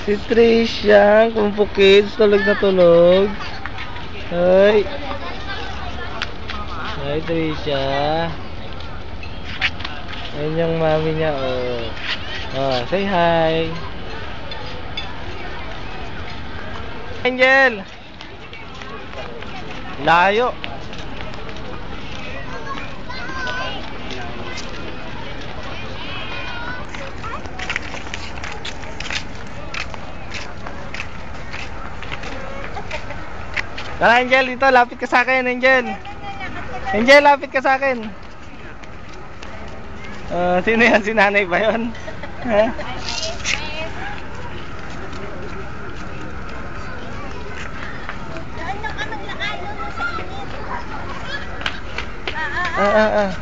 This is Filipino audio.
Si Tricia, Kung Fu Kids, tulog na tulog. Hoy. Hi, Tricia. Ayun yung mami niya, oh. Oh, say hi. Angel. Layo. Tara, Angel, dito, lapit ka sa akin, Angel. Angel, lapit ka sa akin. Sino yan? Si nanay ba yun? Ha? Ah.